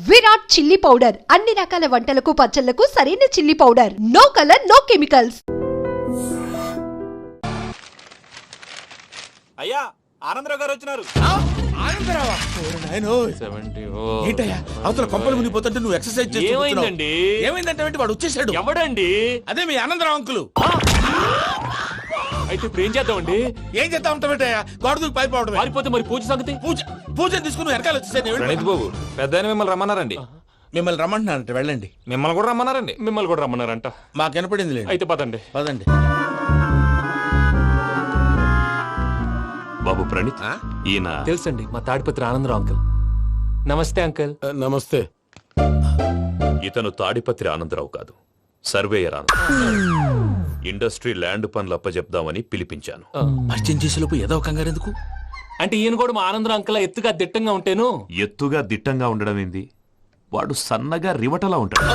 Virat chilli powder అన్ని రకాల వంటలకు పచ్చళ్లకు సరైన chilli powder. No colour no chemicals. అయ్యా ఆనందరావు గారు వచ్చినారు. ఏంటయ్యా అవతల కొంపలు మునిగిపోతుంటే నువ్వు ఎక్సర్సైజ్ చేస్తున్నావు. ఏమైందంటే వాడు వచ్చేసాడు. ఎవడండి? అదే మీ ఆనందరావు అంకులు. అయితే ఇప్పుడు ఏం చేద్దామండి? ఏం చేస్తా ఉంటావేటయ్యా, గోడ దూకి పైపోవడం. పారిపోతే మరి పూజ సంగతి? పూజ తీసుకుని వెనకాల వచ్చేసాను. ప్రణీత్ బాబు పెద్ద మిమ్మల్ని రమ్మన్నారండి. మిమ్మల్ని రమ్మంటున్నారంట, వెళ్ళండి. మిమ్మల్ని కూడా రమ్మన్నారండి. మిమ్మల్ని కూడా రమ్మన్నారంట. మాకు వినపడింది లేదు. అయితే పదండి. పదండి బాబు ప్రణీత్, ఈయన తెలుసండి, మా తాడిపత్రి ఆనందరావు అంకుల్. నమస్తే అంకుల్. నమస్తే. ఇతను తాడిపత్రి ఆనందరావు కాదు, సర్వేయర్ ఆనందరావు. ఇండస్ట్రీ ల్యాండ్ పనులు అప్పచెప్దామని పిలిపించాను. పరిచయం చేసేలోపు ఏదో కంగారు ఎందుకు? అంటే ఈయన కూడా మా ఆనందరావు అంకుల్ ఎత్తుగా దిట్టంగా ఉంటేను. ఎత్తుగా దిట్టంగా ఉండడం ఏంది, వాడు సన్నగా రివటలా ఉంటాడు.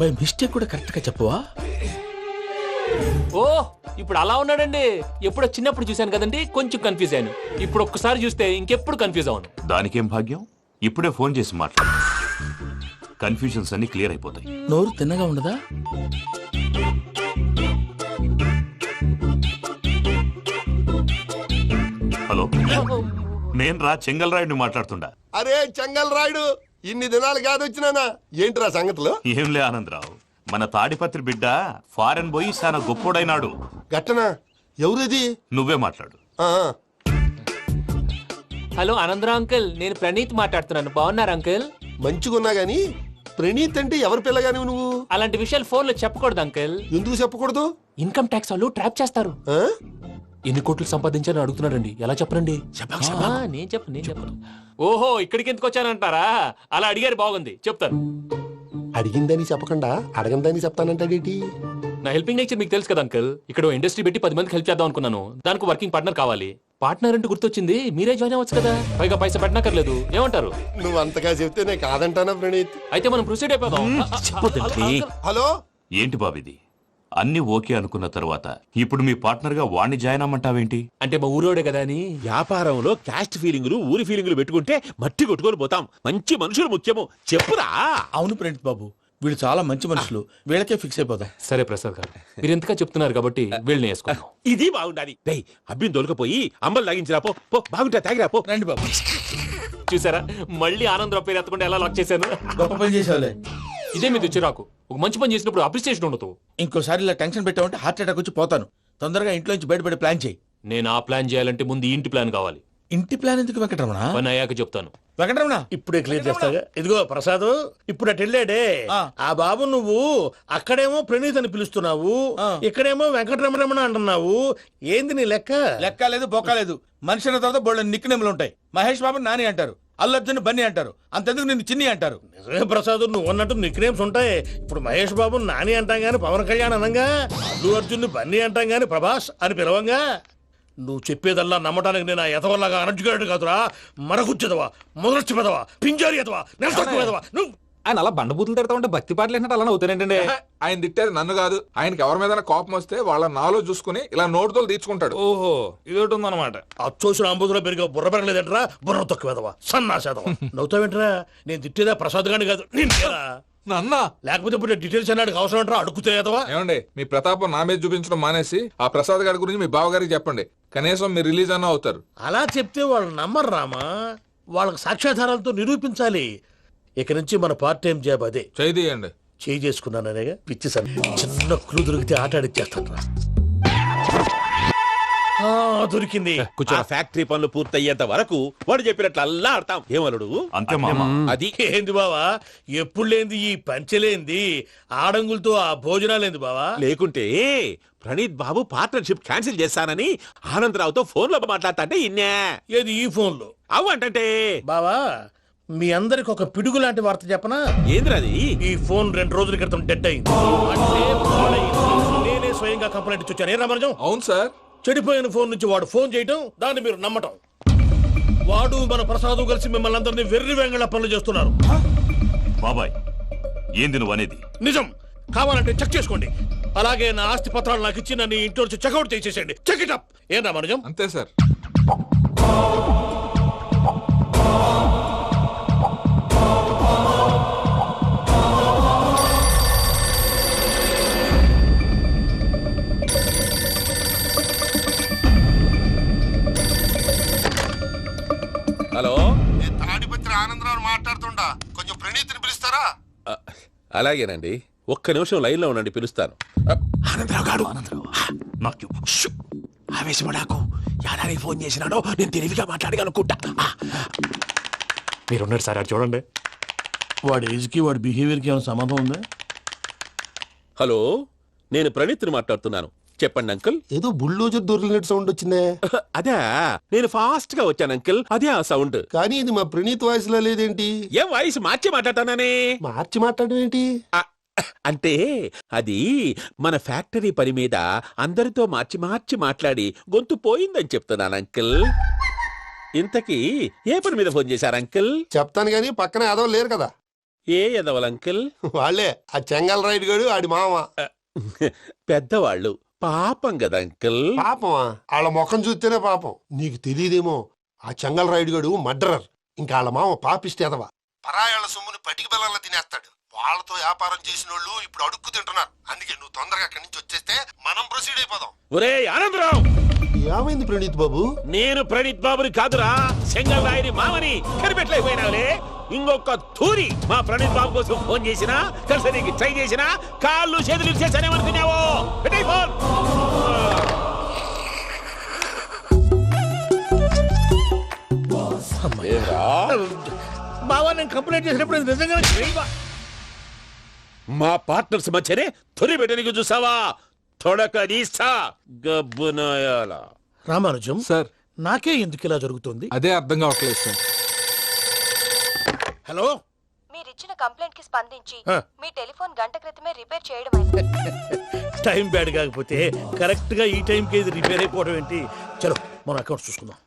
బై మిస్టేక్ కూడా కరెక్ట్ గా చెప్పవా? ఓ ఇప్పుడు అలా ఉన్నాడండి. ఎప్పుడో చిన్నప్పుడు చూశాను కదండి, కొంచెం కన్ఫ్యూజ్ అయ్యాను. ఇప్పుడు ఒక్కసారి చూస్తే ఇంకెప్పుడు కన్ఫ్యూజ్ అవ్వను. దానికేం భాగ్యం, ఇప్పుడే ఫోన్ చేసి మాట్లాడు. కన్ఫ్యూజన్స్ అన్ని క్లియర్ అయిపోతాయి. నోరు తిన్నగా ఉండదా? హలో, నేను రా చెంగల్ రాయుడిని మాట్లాడుతుండా. అరే చెంగల్ రాయుడు, ఇన్ని దినాలు కాదు వచ్చినానా? ఏంట్రా సంగతులు? ఏంలే ఆనందరావు, మన తాడిపత్రి బిడ్డ ఫారెన్ పోయి చాలా గొప్పోడైనాడు. గట్టనా? ఎవరిది? నువ్వే మాట్లాడు. హలో ఆనందరావు అంకుల్, నేను ప్రణీత్ మాట్లాడుతున్నాను. బాగున్నారు అంకుల్? మంచిగున్నా గాని ప్రణీత్ అంటే ఎవరి పిల్లగాని నువ్వు? అలాంటి విషయాలు ఫోన్ లో చెప్పకూడదు అంకుల్. ఎందుకు చెప్పకూడదు? ఇన్కమ్ ట్యాక్స్ వాళ్ళు ట్రాప్ చేస్తారు. ఎన్ని కోట్లు సంపాదించాలని అడుగుతున్నాడండి. ఎలా చెప్పనండి? నేను చెప్పను. ఓహో, ఇక్కడికి ఎందుకు వచ్చానంటారా? అలా అడిగారు, బాగుంది, చెప్తాను. అడిగిందని చెప్పకుండా అడగందని చెప్తానంటాడేటి? నా హెల్పింగ్ నేచర్ మీకు తెలుసు కదా అంకుల్. ఇక్కడ ఇండస్ట్రీ పెట్టి 10 మందికి హెల్ప్ చేద్దాం అనుకున్నాను. దానికి వర్కింగ్ పార్ట్నర్ కావాలి. పార్ట్నర్ అంటే గుర్తొచ్చింది, మీరే జాయిన్ అవ్వచ్చు కదా. పైగా పైసా పెట్టనక్కర్లేదు. ఏమంటారు? నువ్వు అంతగా చెప్తే నేను కాదంటానా ప్రణీత్? అయితే మనం ప్రొసీడ్ అయిపోదాం. హలో, ఏంటి బాబిది? అన్ని ఓకే అనుకున్న తర్వాత ఇప్పుడు మీ పార్ట్నర్ గా వాణ్ణి జాయిన్ అమ్మంటావేంటి? అంటే మా ఊరోడే కదా అని. వ్యాపారంలో క్యాస్ట్ ఫీలింగులు, ఊరి ఫీలింగులు పెట్టుకుంటే మట్టి కొట్టుకొని పోతాం. మంచి మనుషులు ముఖ్యము. చెప్పురా. అవును ప్రణీత్ బాబు, వీళ్ళు చాలా మంచి మనుషులు. వీళ్ళకే ఫిక్స్ అయిపోదాం. సరే ప్రసాద్ గారు, మీరు ఎంతగా చెప్తున్నారు కాబట్టి వీళ్ళని వేసుకున్నాం. ఇది బాగుండాలి. డై అబ్బిని దొలకపోయి అంబలు తాగించిరా పో. బాగుంటా, తాగిరా పో. రండి బాబు. చూసారా, మళ్ళీ ఆనందరావు పేరు ఎత్తకుండా ఎలా లాక్ చేశాను. గొప్ప పని చేసేవాళ్ళే. ఇదే మీద చిరాకు. ఒక మంచి పని చేసినప్పుడు అప్రిసియేషన్ ఉండదు. ఇంకోసారి ఇలా టెన్షన్ పెట్టామంటే హార్ట్ అటాక్ వచ్చి పోతాను. తొందరగా ఇంట్లో నుంచి బయటపడే ప్లాన్ చేయి. నేను ఆ ప్లాన్ చేయాలంటే ముందు ఈ ఇంటి ప్లాన్ కావాలి. ఇంటి ప్లాన్ ఎందుకు వెంకటరమణ? పని అయ్యాక చెప్తాను. వెంకటరమణ ఇప్పుడే క్లియర్ చేస్తాగా. ఇదిగో ప్రసాద్, ఇప్పుడు అటు వెళ్ళాడే ఆ బాబు, నువ్వు అక్కడేమో ప్రణీత్ అని పిలుస్తున్నావు, ఇక్కడేమో వెంకటరమణ అంటున్నావు. ఏంది నీ లెక్క? లెక్క లేదు, బొక్క లేదు. మనిషి అన్న తర్వాత బోళ్ళ నిక్నెములు ఉంటాయి. మహేష్ బాబు నాని అంటారు, అల్లు అర్జున్ బన్నీ అంటారు, అంతెందుకు నిన్ను చిన్ని అంటారు. నిజమే ప్రసాద్, నువ్వు అన్నట్టు నిక్ నేమ్స్ ఉంటాయి. ఇప్పుడు మహేష్ బాబు నాని అంటాం గాని పవన్ కళ్యాణ్ అనంగా, అల్లు అర్జున్ బన్నీ అంటాం గాని ప్రభాస్ అని పిలవంగా. నువ్వు చెప్పేదల్లా నమ్మటానికి నేను ఆ ఎతవల్లాగా అనర్జుకేటెడ్ కాదురా. మరగుచ్చదవా, మొదలచ్చి పెదవా, పింజారి ఎదవా, నెలసొక్కు పెదవా. నువ్వు ఆయన అలా బండబూతులు తిడతా ఉంటే భక్తి పాటలు ఏంటంటే అలా అవుతానంటే. ఆయన తిట్టేది నన్ను కాదు, ఆయనకి ఎవరి మీద కోపం వస్తే వాళ్ళ నాలో చూసుకుని ఇలా నోటుతో తీర్చుకుంటాడు. ఓహో, ఇది ఒకటి ఉందన్నమాట. అచ్చోసిన అంబుధులో పెరిగే బుర్ర పెరగలేదంటరా. బుర్ర తొక్కువేదవా, సన్నాసేదవా. నవ్వుతావేంట్రా? నేను తిట్టేదా ప్రసాద్ గాని కాదు, నిన్నేరా. నన్న లేకపోతే ఇప్పుడు డీటెయిల్స్ అన్నాడు అవసరం అంటారా? అడుగుతాయేదవా. ఏమండి, మీ ప్రతాపం నా మీద చూపించడం మానేసి ఆ ప్రసాద్ గారి గురించి మీ బావగారికి చెప్పండి. కనీసం మీరు రిలీజ్ అన్న అవుతారు. అలా చెప్తే వాళ్ళు నమ్మరు రామా. వాళ్ళకి సాక్ష్యాధారాలతో నిరూపించాలి. ఇక నుంచి మన పార్ట్ టైం జాబ్ అదే. చేయండి. చేయి చేసుకున్నాననేగా పిచ్చి సార్. చిన్న క్లూ దొరికితే ఆట ఆడిచ్చేస్తాను రా. దొరికింది. కొంచెం ఫ్యాక్టరీ పనులు పూర్తయ్యేంత వరకు వాడు చెప్పినట్లు అల్లా ఆడతాం. ఏమలుడు అంతే మామ. అది ఏంది బావా, ఎప్పుడు లేంది ఈ పంచలేంది, ఆడంగులతో ఆ భోజనాలేంది బావా? లేకుంటే ప్రణీత్ బాబు పార్ట్నర్షిప్ క్యాన్సిల్ చేస్తానని ఆనందరావుతో ఫోన్ లో మాట్లాడతా ఇన్నే. ఏది ఈ ఫోన్ లో? అవు అంటే బావా, మీ అందరికి ఒక పిడుగు లాంటి వార్త చెప్పనా? ఏంద్రది? ఈ ఫోన్ 2 రోజుల క్రితం డెడ్ అయింది. అంటే నేనే స్వయంగా కంప్లైంట్ ఇచ్చాను. ఏ రామరాజం? అవును సార్. చెడిపోయిన ఫోన్ నుంచి వాడు ఫోన్ చేయటం, దాన్ని మీరు నమ్మటం. వాడు మన ప్రసాదు కలిసి మిమ్మల్ని అందరినీ వెర్రి వెంగళ పనులు చేస్తున్నారు. బాబాయ్, ఏంది నువ్వు అనేది? నిజం. కావాలంటే చెక్ చేసుకోండి. అలాగే నా ఆస్తి పత్రాలు నాకు ఇచ్చి నన్ను ఇంట్లో నుంచి చెక్అౌట్ చేసేసండి. Check it up. ఏం రామరాజం? అంతే సార్. వాడు మాట్లాడుతుండా కొంచెం ప్రణీతిని పిలుస్తారా? అలాగేనండి, ఒక్క నిమిషం లైన్ లో ఉండండి, పిలుస్తాను. ఆనందరావు గాడు ఆవేశపడాకు. యాదారి ఫోన్ చేసినాడో నేను తెలివిగా మాట్లాడగలనుకుంటా. మీరున్నారు సార్, అది చూడండి. వాడి ఏజ్కి వాడి బిహేవియర్కి ఏమైనా సంబంధం ఉందా? హలో, నేను ప్రణీత్ని మాట్లాడుతున్నాను. చెప్పండి అంకుల్. ఏదో బుల్డోజర్ దొరికినట్టు సౌండ్ వచ్చిందే. అదే, నేను ఫాస్ట్ గా వచ్చాను అంకుల్, అదే ఆ సౌండ్. కానీ ఇది మా ప్రణీత్ వాయిస్ లో లేదేంటి? ఏ వాయిస్ మార్చి మాట్లాడతానే? మార్చి మాట్లాడడం ఏంటి? అంటే అది మన ఫ్యాక్టరీ పని మీద అందరితో మార్చి మార్చి మాట్లాడి గొంతు పోయిందని చెప్తున్నాను అంకుల్. ఇంతకీ ఏ పని మీద ఫోన్ చేశారు అంకుల్? చెప్తాను గానీ పక్కన ఏదో లేరు కదా. ఏ ఎదవలు అంకుల్? వాళ్ళే ఆ చెంగల్ రైడ్ గడు ఆడి మామ. పెద్దవాళ్ళు, పాపం కదా అంకుల్. పాపమా? వాళ్ళ ముఖం చూస్తేనే పాపం. నీకు తెలియదేమో, ఆ చెంగల్ రైడ్ గడు మర్డరర్. ఇంకా వాళ్ళ మామ పాపిస్తే ఎదవా. పరాయాళ్ళ సొమ్ముని పటికి బెల్లంలో తినేస్తాడు. వాళ్ళతో వ్యాపారం చేసిన వాళ్ళు ఇప్పుడు అడుక్కు తింటున్నారు. అందుకే నువ్వు తొందరగా అక్కడి నుంచి వచ్చేస్తే మనం ప్రొసీడ్ అయిపోదాం. ఒరే ఆనందరావు, ఏమైంది ప్రణీత్ బాబు? నేను ప్రణీత్ బాబుని కాదురా, సెంగల్ రాయని మామని కనిపెట్టలేకపోయినావులే. ఇంకొక తూరి మా ప్రణీత్ బాబు కోసం ఫోన్ చేసినా, కలిసి నీకు ట్రై చేసినా కాళ్ళు చేతులు ఇచ్చేసానేమనుకున్నావు. పెట్టేయ్ ఫోన్. బావా, నేను కంప్లైంట్ చేసినప్పుడు ఇది నిజంగా మా పార్ట్నర్స్ మధ్యనే తొలి పెట్టడానికి చూసావా? తొడక నీస్తా గబ్బునాయాల. రామానుజం సార్, నాకే ఎందుకు ఇలా జరుగుతుంది? అదే అర్థం కావట్లేదు సార్. హలో, మీరిచ్చిన కంప్లైంట్ కి స్పందించి ఆ. మీ టెలిఫోన్ గంట క్రితమే రిపేర్ చేయడం టైం బ్యాడ్ కాకపోతే కరెక్ట్ గా ఈ టైం కి ఇది రిపేర్ అయిపోవడం ఏంటి? చలో మన అకౌంట్ చూసుకుందాం.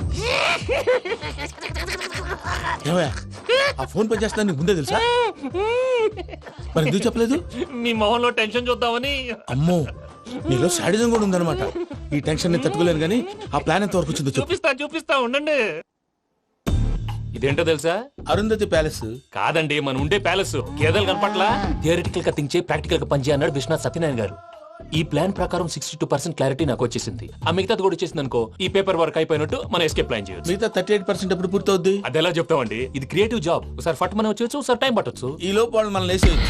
ఏమయ్యా, ఆ ఫోన్ పని చేస్తా నీకు ముందే తెలుసా? మరి ఎందుకు చెప్పలేదు? మీ మొహంలో టెన్షన్ చూద్దామని. అమ్మో, నీలో శాడిజం కూడా ఉందన్నమాట. ఈ టెన్షన్ నేను తట్టుకోలేను కానీ ఆ ప్లాన్ ఎంత వరకు వచ్చిందో చెప్పు. చూపిస్తా ఉండండి. ఇదేంటో తెలుసా? అరుంధతి ప్యాలెస్ కాదండి, మనం ఉండే ప్యాలెస్. గేదెలు కనపట్లా? థియరిటికల్ గా థింక్ చేయి, ప్రాక్టికల్ గా పనిచేయ అన్నాడు విశ్వనాథ్ సత్యనారాయణ గారు. ఈ ప్లాన్ ప్రకారం 62% క్లారిటీ నాకు వచ్చేసింది. ఆ మిగతాది కూడా వచ్చేసింది అనుకో, ఈ పేపర్ వర్క్ అయిపోయినట్టు మనం ఎస్కేప్ ప్లాన్ చేయొచ్చు. మిగతా 38% ఎప్పుడు పూర్తవుద్ది? అది ఎలా చెప్తామండి? ఇది క్రియేటివ్ జాబ్. ఒకసారి ఫట్ మనం వచ్చేయచ్చు, ఒకసారి టైం పట్టొచ్చు. ఈ లోపు వాళ్ళు మనం లేసేయచ్చు.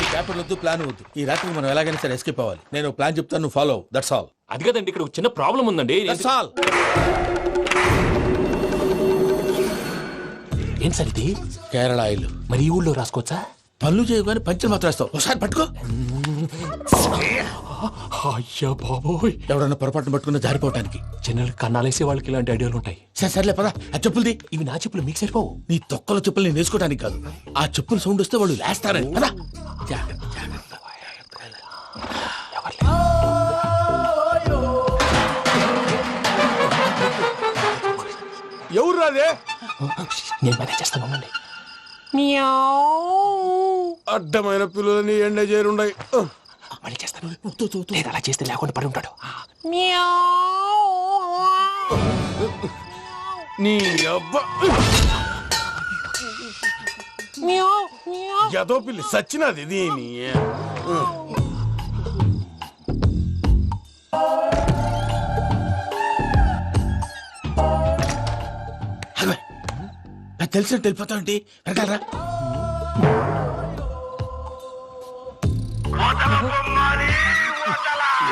ఈ పేపర్ వద్దు, ప్లాన్ వద్దు. ఈ రాత్రి మనం ఎలాగైనా సరే ఎస్కేప్ అవ్వాలి. నేను ప్లాన్ చెప్తాను, నువ్వు ఫాలో. That's all. అది కదండి, ఇక్కడ ఒక చిన్న ప్రాబ్లం ఉందండి. That's all. ఏం సార్ ఇది? కేరళ ఆయిల్. మరి ఈ ఊళ్ళో రాసుకోవచ్చా? పనులు చేయగానే పంచర్ మాత్రం వేస్తావు. ఒకసారి పట్టుకో. అయ్యా బాబోయ్, ఎవడన్నా పొరపాటున పట్టుకున్న జారిపోవటానికి. జనరల్ కన్నాలేసే వాళ్ళకి ఇలాంటి ఐడియాలు ఉంటాయి. సర్లే పదా, ఆ చెప్పులది. ఇవి నా చెప్పులు మీకు సరిపోవు. నీ తొక్కల చెప్పులు నేను వేసుకోవడానికి కాదు, ఆ చెప్పులు సౌండ్ వస్తే వాళ్ళు లేస్తారని. పదా. ఎవరు రాదే? నేను మేనేజ్ చేస్తాను, ఉండండి. అడ్డమైన పిల్లలని ఎండ చేరుండయి. మళ్ళీ చేస్తాను. లేదు, అలా చేస్తే లేకుండా పడి ఉంటాడు. నీ అబ్బా ఎదో పిల్లి సచ్చినది దీని. తెలిసినట్టు వెళ్ళిపోతావంటి వెనకాలరా.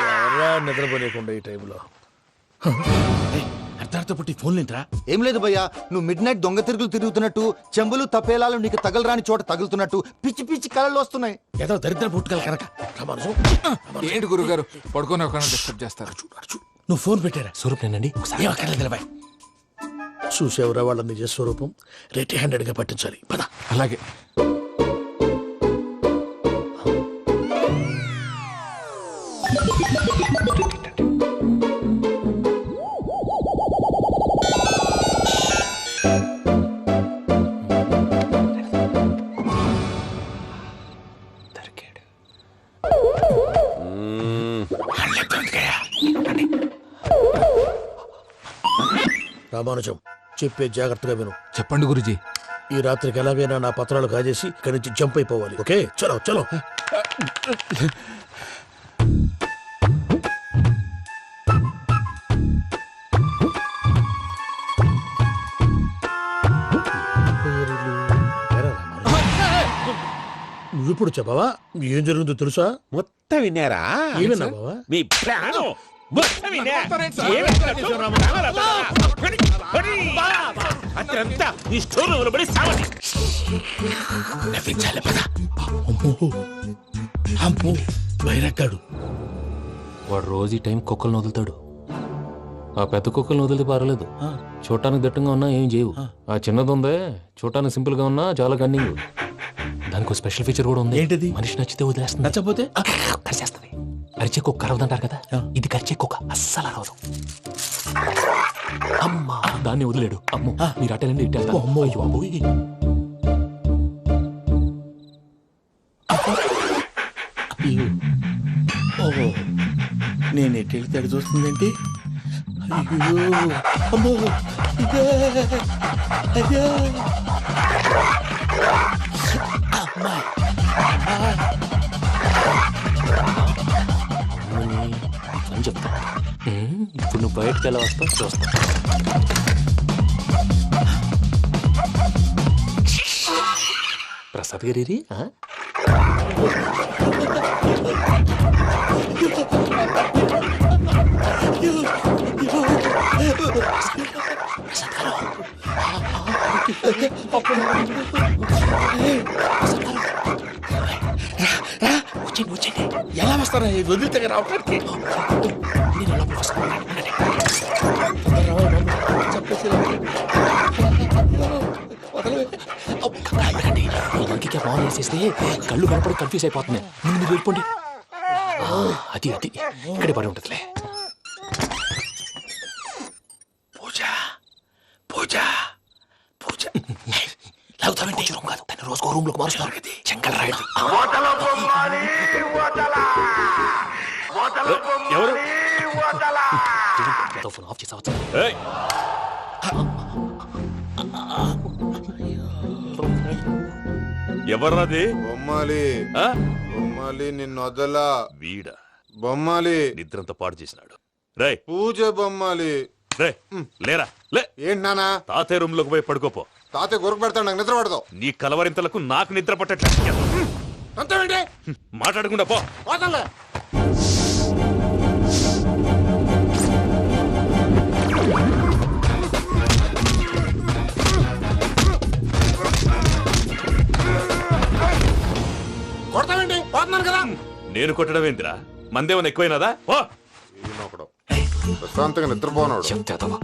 ఎవరా నిద్రపోలేకుండా ఈ టైంలో? అర్ధార్థ పుట్టి ఫోన్ లేంట్రా? ఏం లేదు భయ్యా, నువ్వు మిడ్ నైట్ దొంగ తిరుగులు తిరుగుతున్నట్టు, చెంబులు తపేలాలు నీకు తగలరాని చోట తగులుతున్నట్టు పిచ్చి పిచ్చి కళలు వస్తున్నాయి. ఏదో దరిద్ర పుట్టుకల కనుక. ఏంటి గురుగారు పడుకొని ఒక డిస్టర్బ్ చేస్తారు? నువ్వు ఫోన్ పెట్టారా? స్వరూప్ నేనండి. ఏం అక్కర్లేదు నిలబాయ్. చూసేవరా వాళ్ళ నిజ స్వరూపం. రెట్టి హ్యాండెడ్ గా పట్టించాలి. పద. అలాగే. రామానుజం, చెప్పే జాగ్రత్తగా విను. చెప్పండి గురుజీ. ఈ రాత్రికి ఎలాగైనా నా పత్రాలు కాజేసి ఇక్కడి నుంచి జంప్ అయిపోవాలి. ఓకే, చలో చలో. నువ్వు ఇప్పుడు చెప్పవా ఏం జరుగుతుందో తెలుసా? మొత్తం విన్నారా? ఏమన్నా బావా? మీ ప్లాన్ మొత్తం విన్నా. అత్యంతా ఈ స్టోర్ రూమ్ లో పడి సావండి. అమ్మో బైరక్కాడు. వాడు రోజు ఈ టైం కుక్కలను వదులుతాడు. ఆ పెద్ద కుక్కలను వదిలితే పర్వాలేదు, చూడటానికి దట్టంగా ఉన్నా ఏం చేయవు. ఆ చిన్నది ఉందే, చూడటానికి సింపుల్ గా ఉన్నా చాలా కన్నింగ్. దానికి ఒక స్పెషల్ ఫీచర్ కూడా ఉంది. ఏంటిది? మనిషి నచ్చితే వదిలేస్తుంది, నచ్చపోతే కరిచేస్తుంది. అరిచే కుక్క అరవదంటారు కదా, ఇది కరిచే కుక్క అస్సలు అరవదు. అమ్మా దాన్ని వదిలేడు. అమ్మో మీరు అటెండి ఇటు వెళ్తారు. అమ్మో అయ్యో అబ్బోయ్. ఓహో నేను ఎటు వెళ్తే అటు చూస్తుందేంటి? అయ్యో అమ్మో ఇదే అయ్యో అమ్మా అని చెప్తా. ఇప్పుడు నువ్వు బయటకు ఎలా వస్తావు చూస్తా. ప్రసాద్ గారి వచ్చేయండి. ఎలా వస్తారా వదిలితే రావడానికి? ఇంకే బాగా వేసేస్తే కళ్ళు కనపడి కన్ఫ్యూజ్ అయిపోతున్నాయి. మీరు వెళ్ళిపోండి. అది అది ఇక్కడే పడి ఉంటుందిలే. పూజ పూజ పూజ లాగుతామంటే రూమ్ కాదు, తను రోజుకో రూమ్ లోకి మారుస్తారు. చెంగల్ రాయుడు ఎవరు? ఫోన్ ఆఫ్ చేసావచ్చు. ఎవర్రాది? బొమ్మాలి ఆ? బొమ్మాలి నిన్ను వదలా. వీడ బొమ్మాలి నిద్రంతా పాడు చేసినాడు. రే పూజ బొమ్మాలి. రే లేరా లే. ఏంటి నానా? తాతయ్య రూమ్ లోకి పోయి పడుకోపో. తాతయ్య గురకు పెడతాడు, నాకు నిద్ర పడతావు. నీ కలవరింతలకు నాకు నిద్ర పట్టట్లేదు. అంతేంటి? మాట్లాడకుండా పో. పోతాలే. కొడతావేంటి? పోతున్నాను కదా. నేను కొట్టడం ఏంటిరా? మందేమన్నా ఎక్కువైనదా? ఓ ఈయనొకడు ప్రశాంతంగా నిద్రపోనాడు. చెప్తావా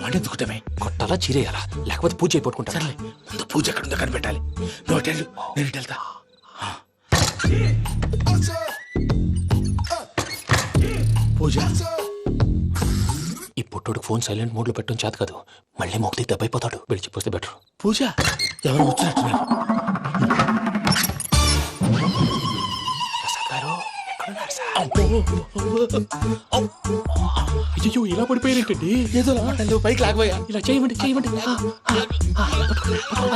వండెందుకుంటామే? కొట్టాలా చీరేయాలా లేకపోతే పూజ అయిపోట్టుకుంటా. సర్లే ముందు పూజ ఎక్కడ ఉందో కనిపెట్టాలి. నువ్వు అటెళ్ళు, నేను ఇటు వెళ్తా. పూజ ఈ పుట్టోడికి ఫోన్ సైలెంట్ మోడ్ లో పెట్టడం చేత కాదు, మళ్ళీ మొక్కి దెబ్బైపోతాడు. విడిచిపోతే బెటర్. పూజ ఎవరు వచ్చినట్టున్నారు? ప్రసాద్ గారు ఎక్కడున్నారు సార్? అయ్యో ఇలా పడిపోయారేంటండి? ఏదో మాట్లాడలేవు, పైకి లాగబోయా. ఇలా చేయమండి చేయమండి.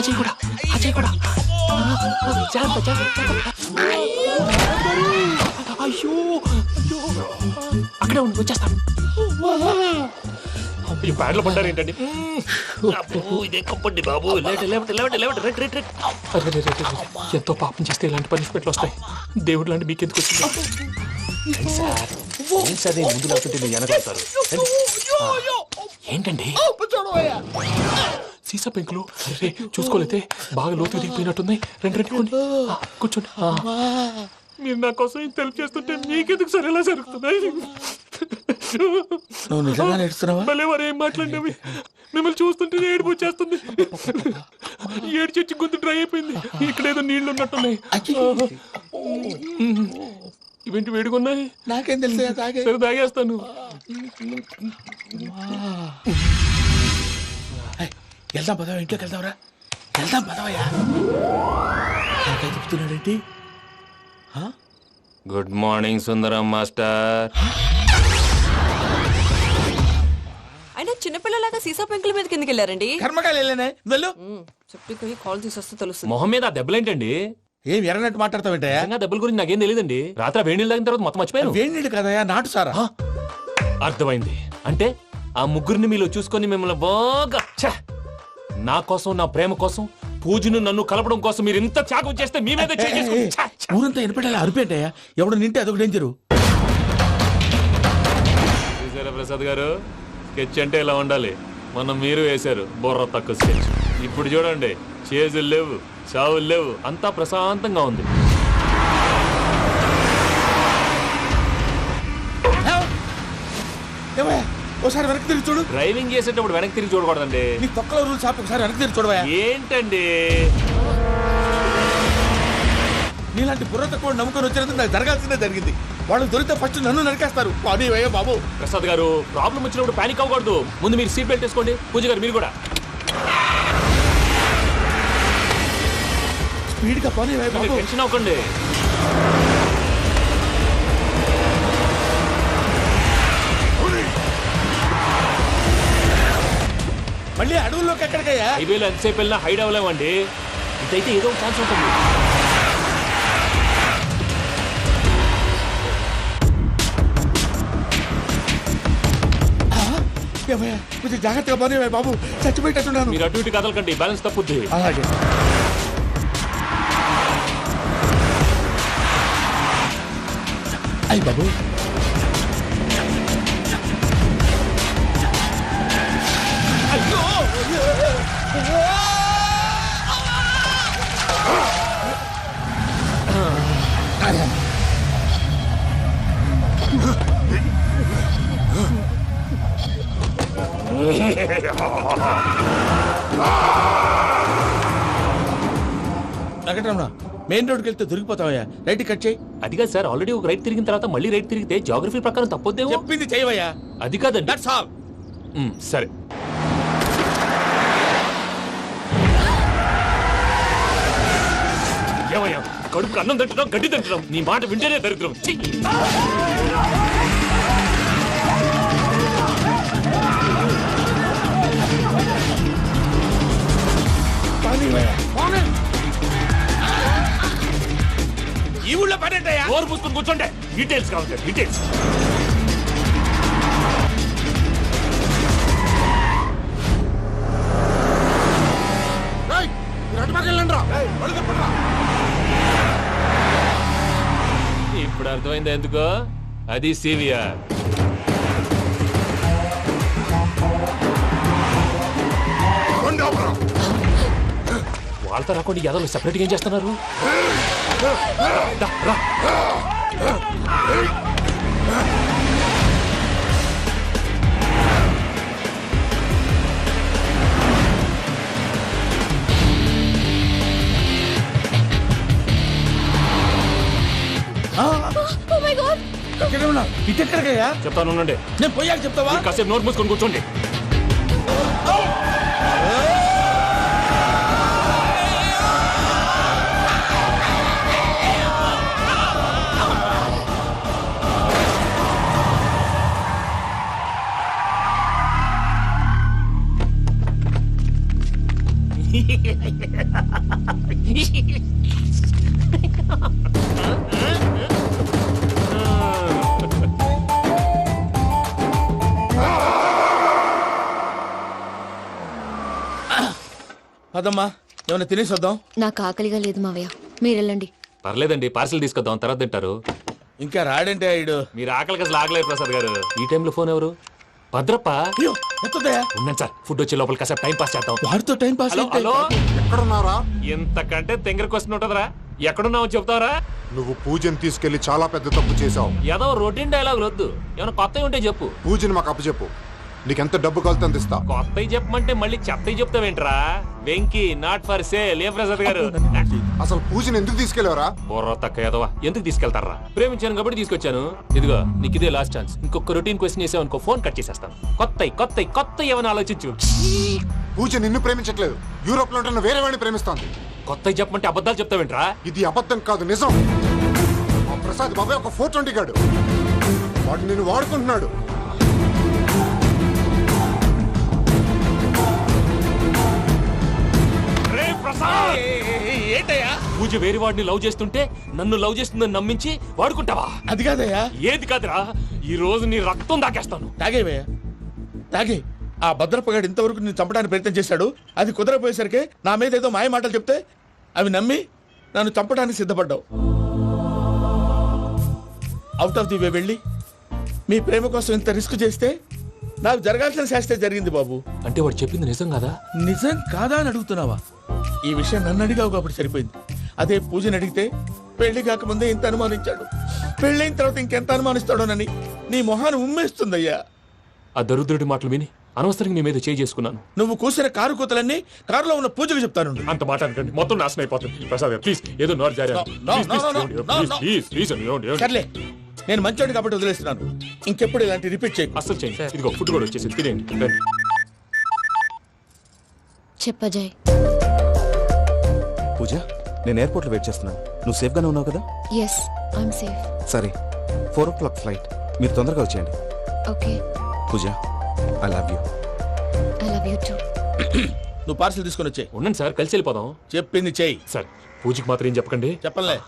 అజయ్ కూడా అజయ్ కూడా జాగ్రత్త జాగ్రత్త. అయ్యో అయ్యో అక్కడే ఉండి వచ్చేస్తాను. ఈ బ్యాగ్ లో పడ్డారు ఏంటండి? ఇదే కప్పండి బాబు. ఎంతో పాపం చేస్తే ఇలాంటి పనిష్మెంట్లు వస్తాయి. దేవుడు లాంటి మీకెందుకు వచ్చింది? సార్ ముందు లేకుంటే మీరు వెనకాడతారు. ఏంటండి సీసా పెంకులు? అరే చూసుకోలేతే బాగా లోతు దిగిపోయినట్టున్నాయి. రెండు రెండు కొన్ని కూర్చోండి. మీరు నా కోసం ఇంత హెల్ప్ చేస్తుంటే మీకెందుకు సరే ఎలా జరుగుతున్నాయి? నువ్వు నిజంగా నేర్చుతున్నావా? మళ్ళీ వారు ఏం మాట్లాడినవి? మిమ్మల్ని చూస్తుంటే ఏడుపు వచ్చేస్తుంది. ఏడు చెట్టు గొంతు డ్రై అయిపోయింది. ఇక్కడ ఏదో నీళ్లు ఉన్నట్టున్నాయి. ఇవేంటి వేడుకున్నాయి? నాకేం తెలుసు, సరే తాగేస్తాను. వెళ్దాం పదవా, ఇంట్లోకి వెళ్దాంరా. వెళ్దాం పదవయ్యా. నాకై చెప్తున్నాడేంటి? గుడ్ మార్నింగ్ సుందరం మాస్టర్. అయినా చిన్నపిల్లలాగా సీసా పెంకుల మీద కిందకి వెళ్ళారండి. కర్మకాయలు వెళ్ళానే, వెళ్ళు. చెప్పి కాల్ తీసేస్తే తెలుస్తుంది. మొహం మీద ఆ దెబ్బలేంటండి? ఏం ఎర్రనట్టు మాట్లాడతావేంటయా? దెబ్బల గురించి నాకేం తెలియదండి. రాత్రి వేడి నీళ్ళు తాగిన తర్వాత మొత్తం మర్చిపోయాను. వేడి నీళ్ళు కదయా, నాటు సారా. అర్థమైంది. అంటే ఆ ముగ్గురిని మీలో చూసుకొని మిమ్మల్ని బాగా నా కోసం నా ప్రేమ కోసం పూజను నన్ను కలపడం కోసం మీరు ఇంత త్యాగం చేస్తే మీ మీద చేయి చేసుకుని- ఛ, ఛ. ఊరంతా వినపడేలా అరిపేంటయ్యా ఎవడు నింటే అదొక డేంజరు. చూసారా ప్రసాద్ గారు, స్కెచ్ అంటే ఇలా ఉండాలి. మనం మీరు వేశారు బుర్ర తక్కువ స్కెచ్. ఇప్పుడు చూడండి, చేజులు లేవు, చావులు లేవు, అంతా ప్రశాంతంగా ఉంది. ఏమయ్యా ఒకసారి వెనక్కి తిరిగి చూడు. డ్రైవింగ్ చేసేటప్పుడు వెనక్కి తిరిగి చూడకూడదండి. నీ తొక్కలో రూల్స్ ఆపి ఒకసారి వెనక్కి తిరిగి చూడవయ్యా. ఏంటండి నీలాంటి బుర్ర తక్కువ నమ్ముకొని వచ్చినందుకు నాకు జరగాల్సిందే జరిగింది. వాళ్ళు దొరికితే ఫస్ట్ నన్ను నరికేస్తారు. పానీ అయ్యా బాబు. ప్రసాద్ గారు, ప్రాబ్లం వచ్చినప్పుడు పానిక్ అవ్వకూడదు. ముందు మీరు సీట్ బెల్ట్ వేసుకోండి. పూజ గారు మీరు కూడా స్పీడ్గా పానీ అయ్యా బాబు. టెన్షన్ అవ్వకండి. మళ్ళీ అడవుల్లోకి ఎక్కడికయ్యా? హైవేలో ఎంతసేపు వెళ్ళినా హైడ్ అవ్వలేమండి. ఇదైతే ఏదో ఒక ఛాన్స్ ఉంటుంది. ఏమయ్యా కొంచెం జాగ్రత్తగా పానీ అయ్యా బాబు. చచ్చిపోయేటట్టున్నాను. మీరు అటు ఇటు కదలకండి, బ్యాలెన్స్ తప్పుద్ది. అలాగే. అయ్యి బాబు. వెంకటరమణ, మెయిన్ రోడ్కి వెళ్తే దొరికిపోతావయ్యా. రైట్ కట్ చేయి. అది కాదు సార్, ఆల్రెడీ ఒక రైట్ తిరిగిన తర్వాత మళ్ళీ రైట్ తిరిగితే జాగ్రఫీ ప్రకారం తప్పొద్దేమో. చెప్పింది చేయవయ్యా. అది కాదండి. That's all. సరే. ఏమయ్యా, కడుపుకు అన్నం తింటున్నాం, గడ్డి తింటున్నాం. నీ మాట వింటేనే దరిద్రం. ఛీ! ఈ ఊళ్ళో పడేటయ్యా. ఓరు పుస్తకం కూర్చోండి. డీటెయిల్స్ కావాలి, డీటెయిల్స్. ఇప్పుడు అర్థమైంది ఎందుకో. అది సివిఆర్. వాళ్ళతో రాకుండా యాదవ్ సెపరేట్గా ఏం చేస్తున్నారు? రా, రా. ఇటెక్కడికయ్యా? చెప్తాను ఉండండి. నేను పోయాక చెప్తావా? మీరు కాసేపు నోట్ మూసుకొని కూర్చోండి. పదమ్మా, ఏమైనా తినేసి వద్దాం. నాకు ఆకలిగా లేదు మావయ్య, మీరు వెళ్ళండి. పర్లేదండి, పార్సిల్ తీసుకొద్దాం, తర్వాత తింటారు. ఇంకా రాడంటే ఆయుడు. మీరు ఆకలికి అసలు ఆగలేదు ప్రసాద్ గారు. ఈ టైంలో ఫోన్ ఎవరు? భద్రప్ప. అయ్యో ఎత్తదయ్యా. ఉన్నాను సార్, ఫుడ్ వచ్చే లోపల కాసేపు టైం పాస్ చేద్దాం. వాడితో టైం పాస్. Hello, hello. ఎక్కడున్నారా? ఇంతకంటే తెంగర క్వశ్చన్ ఉంటుందిరా. ఎక్కడున్నావు చెప్తావరా? నువ్వు పూజని తీసుకెళ్లి చాలా పెద్ద తప్పు చేశావు. ఏదో రొటీన్ డైలాగ్ వద్దు, ఏమైనా కొత్తవి ఉంటే చెప్పు. పూజని మాకు అప్పచెప్పు. నీకెంత డబ్బు కలితే అంత ఇస్తా. కొత్తవి చెప్పమంటే మళ్ళీ చెత్తవి చెప్తావేంట్రా? Venky not for sale. ఏ ప్రసాద్ గారు, అసలు పూజని ఎందుకు తీసుకెళ్లేవరా? బుర్ర తక్క ఏదవా, ఎందుకు తీసుకెళ్తారా? ప్రేమించాను కాబట్టి తీసుకొచ్చాను. ఇదిగో నీకు ఇదే లాస్ట్ ఛాన్స్. ఇంకొక రొటీన్ క్వశ్చన్ చేసావనుకో ఫోన్ కట్ చేసేస్తాను. కొత్త ఏమైనా ఆలోచించు. పూజ నిన్ను ప్రేమించట్లేదు, యూరోప్ లో ఉంటున్న వేరే వాడిని ప్రేమిస్తాంది. కొత్తవి చెప్పమంటే అబద్ధాలు చెప్తావేంట్రా? ఇది అబద్ధం కాదు, నిజం. మా ప్రసాద్ బాబాయ్ ఒక 420 గాడు. వాడు నిన్ను వాడుకుంటున్నాడు. ఏంటయ్యా? పూజ వేరే వాడిని లవ్ చేస్తుంటే నన్ను లవ్ చేస్తుందని నమ్మించి వాడుకుంటావా? అది కాదయ్యా. ఏది కాదురా, ఈ రోజు నీ రక్తం దాకేస్తాను. తాగేవయ్యా, తాగే. ఆ భద్రప్పగాడు ఇంతవరకు నేను చంపడానికి ప్రయత్నం చేశాడు. అది కుదరపోయేసరికి నా మీద ఏదో మాయ మాటలు చెప్తే అవి నమ్మి నన్ను చంపడానికి సిద్ధపడ్డావు. అవుట్ ఆఫ్ ది వే వెళ్ళి మీ ప్రేమ కోసం ఇంత రిస్క్ చేస్తే నాకు జరగాల్సిన శాస్త్రే జరిగింది బాబు. అంటే వాడు చెప్పింది నిజం కదా? నిజం కాదా అని అడుగుతున్నావా? ఈ విషయం నన్ను అడిగావు కాబట్టి సరిపోయింది. అదే పూజని అడిగితే పెళ్లి కాకముందే ఇంత అనుమానించాడు, పెళ్ళైన తర్వాత ఇంకెంత అనుమానిస్తాడోనని నీ మొహాన్ని ఉమ్మేస్తుందయ్యా. ఆ దరిద్రుడి మాటలు విని అనవసరంగా నీ మీద చేయి చేసుకున్నాను. నువ్వు కూసిన కారు కూతలన్నీ కారులో ఉన్న పూజకు చెప్తాను. అంత మాట అనకండి, మొత్తం నాశనం అయిపోతుంది. ప్రసాద్ గారు ప్లీజ్ ఏదో నోరు జారీ. సర్లే, నేను మంచోడు కాబట్టి వదిలేస్తున్నాను. ఇంకెప్పుడు ఇలాంటి రిపీట్ చేయి. అసలు చేయండి. ఇదిగో ఫుడ్ కూడా వచ్చేసి తినేయండి. చెప్పజాయ్. పూజ, నేను ఎయిర్పోర్ట్లో వెయిట్ చేస్తున్నాను. నువ్వు సేఫ్గానే ఉన్నావు కదా? Yes, I'm safe. సరే, 4 o'clock ఫ్లైట్. మీరు తొందరగా వచ్చేయండి. Okay. Pooja, I love you. I love you too. నువ్వు పార్సల్ తీసుకొని వచ్చే. ఉండండి సార్, కలిసి వెళ్ళిపోదాం. చెప్పింది చెయ్యి. సార్ పూజకి మాత్రం ఏం చెప్పకండి. చెప్పలే.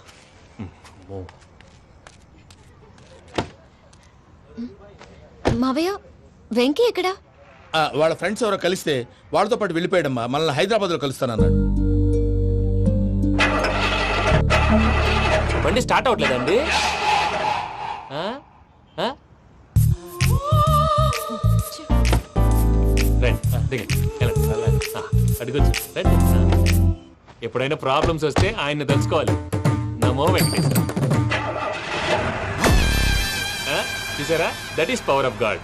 మావయ్య, వెంకీ ఎక్కడా? వాళ్ళ ఫ్రెండ్స్ ఎవరో కలిస్తే వాళ్ళతో పాటు వెళ్ళిపోయాడమ్మా. మనల్ని హైదరాబాద్లో కలుస్తానన్నాడు. బండి స్టార్ట్ అవ్వట్లేదండి. అడిగొచ్చు రండి. ఎప్పుడైనా ప్రాబ్లమ్స్ వస్తే ఆయన్ని తెలుసుకోవాలి. నమో వెంకటేశ్వర. చూసారా, that is power of God.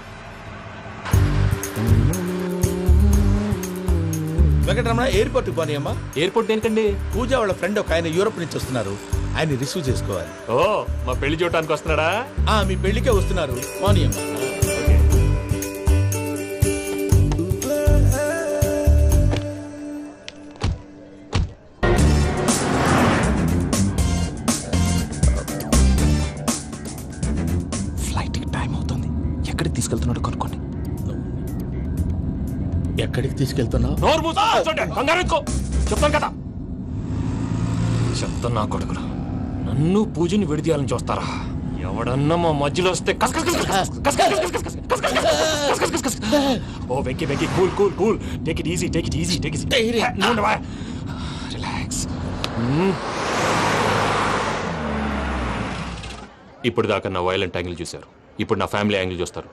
Venkataramana, airport పోనీ అమ్మా. ఎయిర్పోర్ట్ ఏంటండి? పూజ వాళ్ళ ఫ్రెండ్ ఒక ఆయన యూరోప్ నుంచి వస్తున్నారు, ఆయన రిసీవ్ చేసుకోవాలి. ఓ, మా పెళ్లి చూడటానికి వస్తున్నాడా? మీ పెళ్లికే వస్తున్నారు. పోనీ అమ్మా. ఫ్లైట్కి టైం అవుతుంది. ఎక్కడికి తీసుకెళ్తున్నాడో కనుక్కోండి. ఎక్కడికి తీసుకెళ్తున్నావు? చెప్తాను కదా. చెప్తాను నా కొడుకులు. నన్ను పూజని విడిదీయాలని చూస్తారా? ఎవడన్నా మా మధ్యలో వస్తే ఓ Venky Venky, cool cool cool, take it easy, take it easy, take it easy, relax. ఇప్పుడు దాకా నా వైలెంట్ యాంగిల్ చూశారు, ఇప్పుడు నా ఫ్యామిలీ యాంగిల్ చూస్తారు.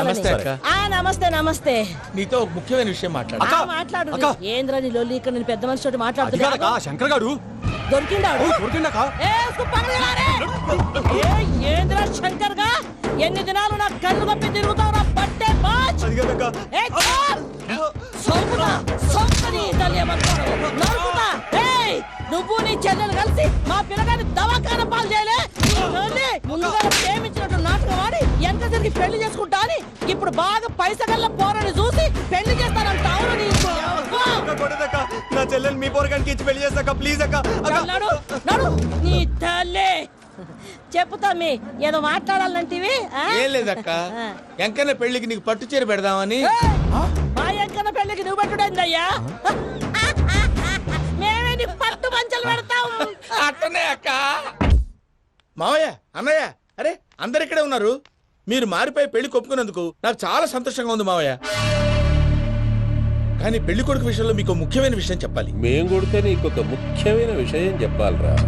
నమస్తే అక్క. నమస్తే నమస్తే. నీతో ఒక ముఖ్యమైన విషయం మాట్లాడు. మాట్లాడు. ఏంద్రా నీ లొల్లి? ఇక్కడ నేను పెద్ద మనిషి తోటి మాట్లాడుతున్నా. శంకర్ గారు దొరికిండాడు. ఏంద్రా శంకర్ గా? ఎన్ని దినాలు నా కళ్ళు తప్పి తిరుగుతావు నా పట్టే బాచ్. నువ్వు నీ చెల్లెలు కలిసి మా పిల్లగాని దవాఖాన పాలు చేయలే. ముందుగా ప్రేమించినట్టు నాటకం ఆడి ఎంత తిరిగి పెళ్లి చేసుకుంటా అని ఇప్పుడు బాగా పైసగల్ల పోరని చూసి పెళ్లి చేస్తానంటావు. నా చెల్లెలు మీ పోరగానికి ఇచ్చి పెళ్లి చేస్తాక ప్లీజ్ అక్క. నడు నీ తల్లి. చెప్పుతా మీ ఏదో మాట్లాడాలంటివి. ఏం లేదక్క, ఎంకన్న పెళ్లికి నీకు పట్టు చీర పెడదామని. మా ఎంకన్న పెళ్లికి నువ్వు పెట్టుడైందయ్యా? మేమే నీ పట్టు పంచలు పెడతాం. అట్టనే అక్క. మావయ్య, అన్నయ్య, అరే అందరు ఇక్కడే ఉన్నారు. మీరు మారిపోయి పెళ్లి కొప్పుకున్నందుకు నాకు చాలా సంతోషంగా ఉంది మావయ్య. కానీ పెళ్లి కొడుకు విషయంలో మీకు ముఖ్యమైన విషయం చెప్పాలి. మేం కొడితే నీకు ఒక ముఖ్యమైన విషయం చెప్పాలిరా.